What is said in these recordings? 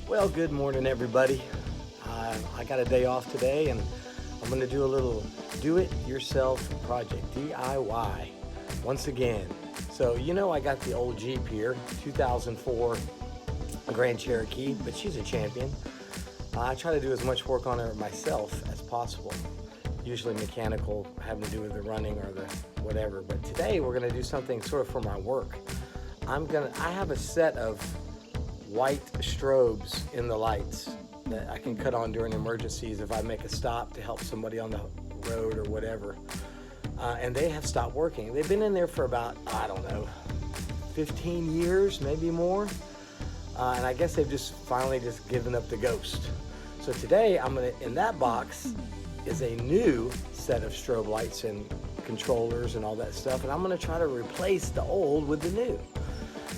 Well, good morning, everybody. I got a day off today, and I'm going to do a little do-it-yourself project, DIY, once again. So, I got the old Jeep here, 2004 Grand Cherokee, but she's a champion. I try to do as much work on her myself as possible, usually mechanical, having to do with the running or the whatever. But today we're going to do something sort of for my work. I have a set of white strobes in the lights that I can cut on during emergencies if I make a stop to help somebody on the road or whatever. And they have stopped working. They've been in there for about, 15 years, maybe more. And I guess they've just finally given up the ghost. So today in that box is a new set of strobe lights and controllers and all that stuff. And I'm gonna try to replace the old with the new.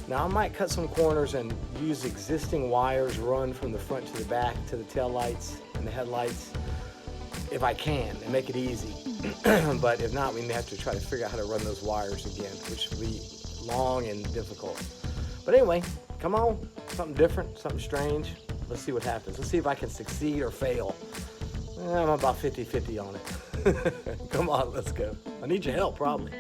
Now I might cut some corners and use existing wires run from the front to the back to the tail lights and the headlights if I can and make it easy. But if not, we may have to try to figure out how to run those wires again, which will be long and difficult. But anyway, come on, something different, something strange. Let's see what happens. Let's see if I can succeed or fail. I'm about 50-50 on it. Come on, let's go. I need your help, probably.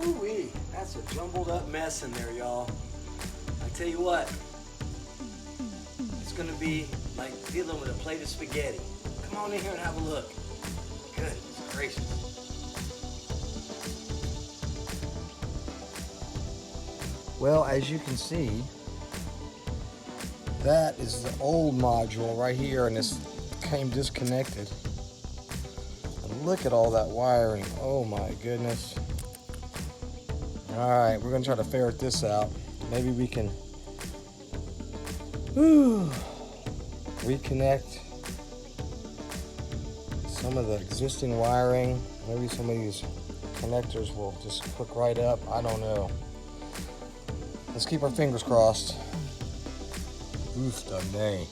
Ooh-wee, that's a jumbled up mess in there, y'all. I tell you what, it's gonna be like dealing with a plate of spaghetti. Come on in here and have a look. Goodness gracious. Well, as you can see, that is the old module right here, and this came disconnected. And look at all that wiring. Oh my goodness. All right, we're gonna try to ferret this out. Maybe we can reconnect some of the existing wiring. Maybe some of these connectors will just hook right up. I don't know. Let's keep our fingers crossed. Oof, dang.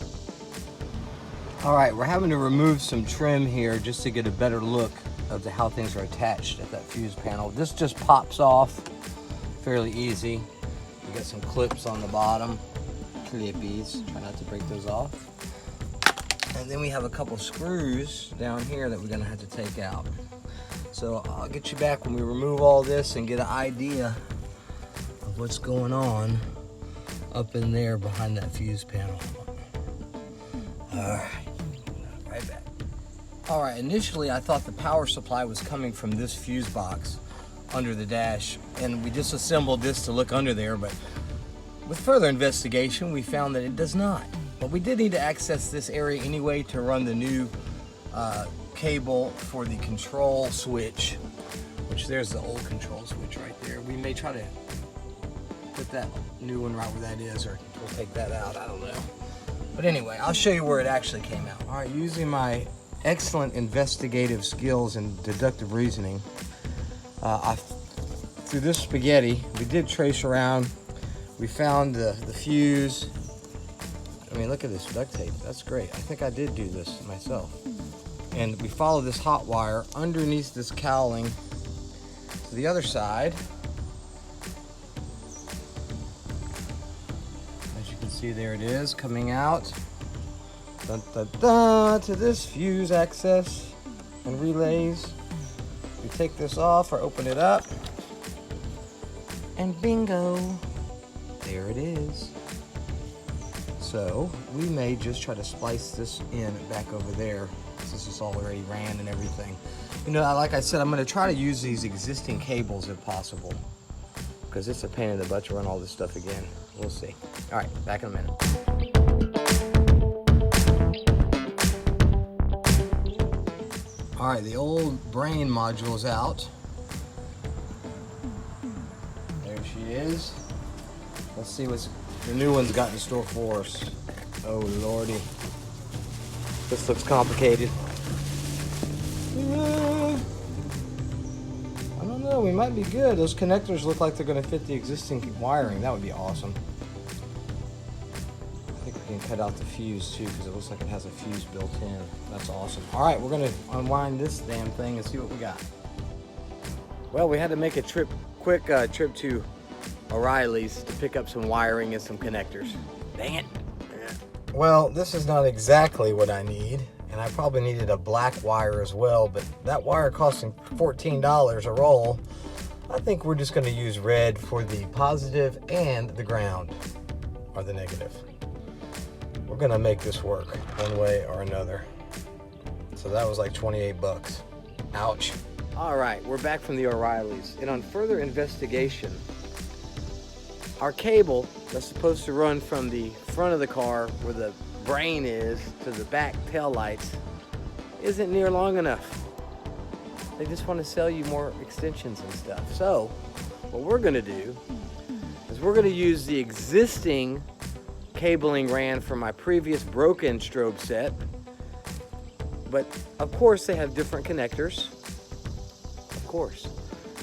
All right, we're having to remove some trim here just to get a better look of how things are attached at that fuse panel. This just pops off fairly easy. You got some clips on the bottom, clippies. Try not to break those off. And then we have a couple screws down here that we're gonna have to take out. So I'll get you back when we remove all this and get an idea of what's going on up in there behind that fuse panel. All right, right back. All right, initially I thought the power supply was coming from this fuse box under the dash, and we disassembled this to look under there, but with further investigation we found that it does not. But we did need to access this area anyway to run the new cable for the control switch, which there's the old control switch right there. We may try to put that new one right where that is, or we'll take that out, I don't know. But anyway, I'll show you where it actually came out. All right, using my excellent investigative skills and deductive reasoning, through this spaghetti, we did trace around. We found the fuse. I mean, look at this duct tape. That's great. I think I did do this myself. And we follow this hot wire underneath this cowling to the other side. As you can see, there it is coming out. Dun, dun, dun, to this fuse access and relays. We take this off or open it up. And bingo, there it is. So we may just try to splice this in back over there, since it's already ran and everything. Like I said, I'm gonna try to use these existing cables if possible, because it's a pain in the butt to run all this stuff again. We'll see. All right, back in a minute. All right, the old brain module is out. There she is. Let's see what's the new one's got in store for us. Oh lordy, this looks complicated. I don't know, we might be good. Those connectors look like they're gonna fit the existing wiring. That would be awesome. think we can cut out the fuse too, because it looks like it has a fuse built in. That's awesome. All right, we're gonna unwind this damn thing and see what we got. Well, we had to make a quick trip to O'Reilly's to pick up some wiring and some connectors. Dang it. Well, this is not exactly what I need, and I probably needed a black wire as well, but that wire costing $14 a roll. I think we're just going to use red for the positive and the ground, or the negative. We're going to make this work one way or another. So that was like 28 bucks. Ouch. All right, we're back from the O'Reilly's, and on further investigation, our cable that's supposed to run from the front of the car where the brain is to the back tail lights isn't near long enough. They just want to sell you more extensions and stuff. So what we're going to do is we're going to use the existing cabling ran from my previous broken strobe set, but of course they have different connectors, of course.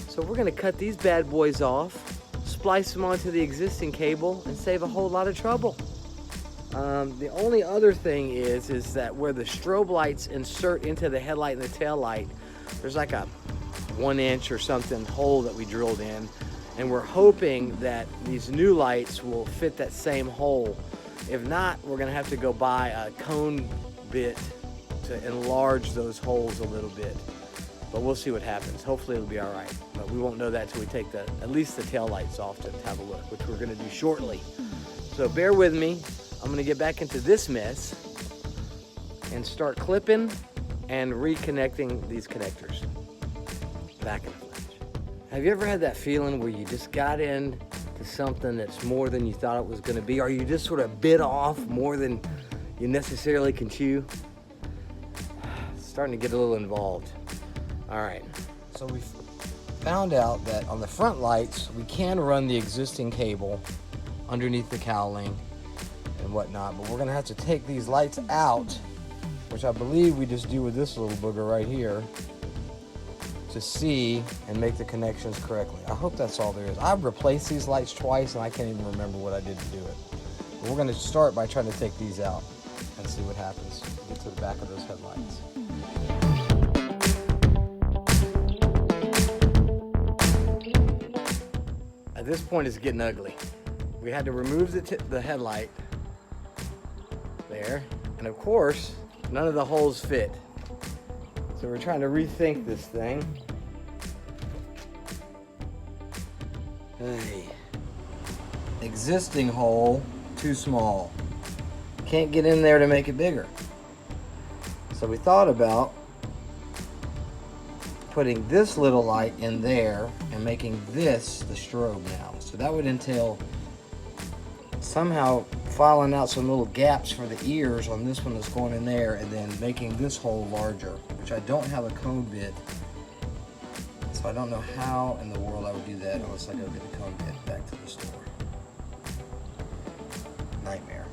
So we're going to cut these bad boys off, splice them onto the existing cable, and save a whole lot of trouble. The only other thing is that where the strobe lights insert into the headlight and the tail light, there's like a 1 inch or something hole that we drilled in, and we're hoping that these new lights will fit that same hole. If not, we're gonna have to go buy a cone bit to enlarge those holes a little bit. But we'll see what happens. Hopefully it'll be all right. But we won't know that till we take at least the tail lights off to have a look, which we're gonna do shortly. So bear with me. I'm gonna get back into this mess and start clipping and reconnecting these connectors back in the flash. Have you ever had that feeling where you just got into something that's more than you thought it was gonna be, or you just sort of bit off more than you necessarily can chew? It's starting to get a little involved. All right, so we found out that on the front lights, we can run the existing cable underneath the cowling and whatnot, but we're gonna have to take these lights out, which I believe we just do with this little booger right here, to see and make the connections correctly. I hope that's all there is. I've replaced these lights twice and I can't even remember what I did to do it. But we're gonna start by trying to take these out and see what happens. Get to the back of those headlights. At this point, it's getting ugly. We had to remove the headlight there, and of course, none of the holes fit. So we're trying to rethink this thing. Hey. Existing hole, too small. Can't get in there to make it bigger. So we thought about putting this little light in there and making this the strobe now. So that would entail somehow filing out some little gaps for the ears on this one that's going in there, and then making this hole larger, which I don't have a cone bit, so I don't know how in the world I would do that unless I go get a cone bit back to the store. Nightmare.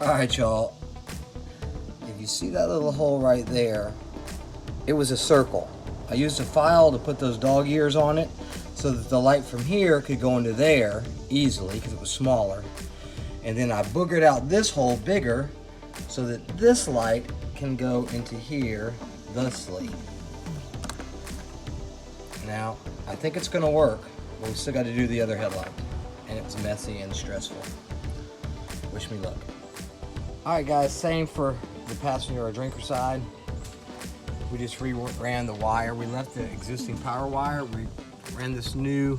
All right, y'all, if you see that little hole right there, it was a circle. I used a file to put those dog ears on it so that the light from here could go into there easily because it was smaller. And then I boogered out this hole bigger so that this light can go into here thusly. Now, I think it's gonna work, but we still got to do the other headlight. And it was messy and stressful. Wish me luck. All right, guys, same for the passenger or drinker side. We just ran the wire. We left the existing power wire. We ran this new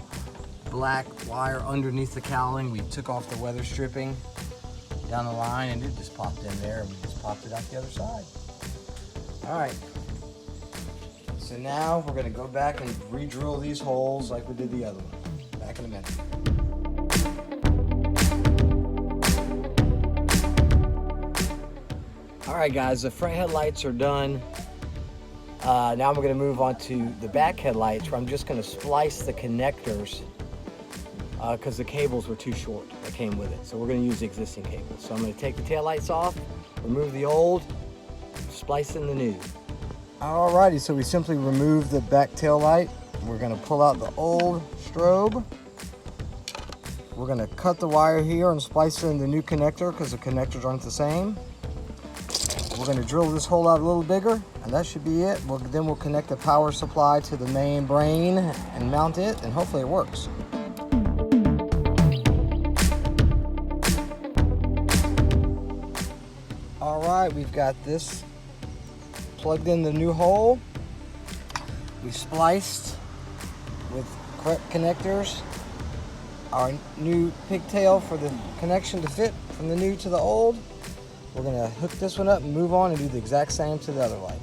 black wire underneath the cowling. We took off the weather stripping down the line, and it just popped in there, and we just popped it out the other side. All right. So now we're gonna go back and re-drill these holes like we did the other one. Back in a minute. All right, guys, the front headlights are done. Now we're going to move on to the back headlights, where I'm just going to splice the connectors because the cables were too short that came with it. So we're going to use the existing cables. So I'm going to take the taillights off, remove the old, splice in the new. Alrighty, so we simply remove the back tail light. We're going to pull out the old strobe. We're gonna cut the wire here and splice in the new connector because the connectors aren't the same. We're gonna drill this hole out a little bigger, and that should be it. Then we'll connect the power supply to the main brain and mount it, and hopefully it works. All right, we've got this plugged in the new hole. We spliced with correct connectors our new pigtail for the connection to fit from the new to the old. We're gonna hook this one up and move on and do the exact same to the other light.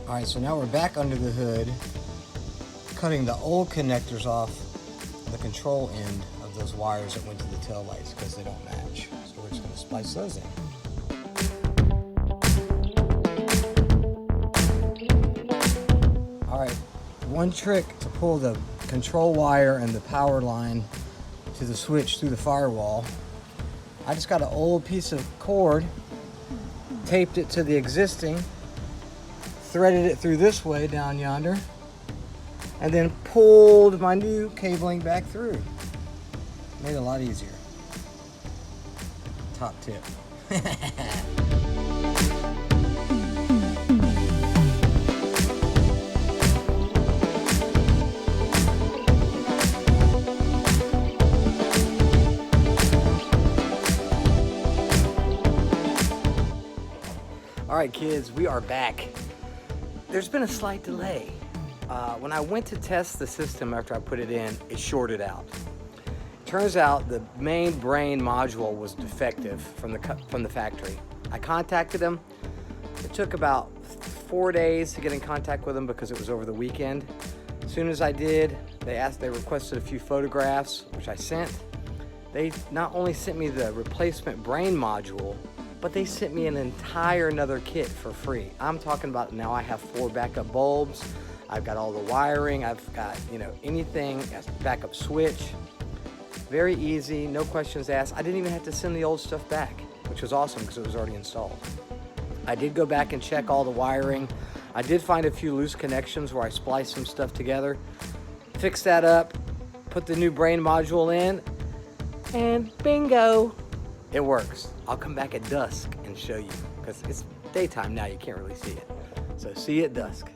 All right, so now we're back under the hood, cutting the old connectors off the control end of those wires that went to the tail lights because they don't match. So we're just gonna splice those in. All right, one trick to pull the control wire and the power line to the switch through the firewall. I just got an old piece of cord, taped it to the existing, threaded it through this way down yonder, and then pulled my new cabling back through. Made it a lot easier. Top tip. All right, kids, we are back. There's been a slight delay. When I went to test the system after I put it in, it shorted out. Turns out the main brain module was defective from the factory. I contacted them. It took about 4 days to get in contact with them because it was over the weekend. As soon as I did, they requested a few photographs, which I sent. They not only sent me the replacement brain module, but they sent me an entire another kit for free. I'm talking about now I have 4 backup bulbs. I've got all the wiring. I've got, anything, backup switch. Very easy, no questions asked. I didn't even have to send the old stuff back, which was awesome because it was already installed. I did go back and check all the wiring. I did find a few loose connections where I spliced some stuff together. Fixed that up, put the new brain module in, and bingo, it works. I'll come back at dusk and show you because it's daytime now, you can't really see it. So see you at dusk.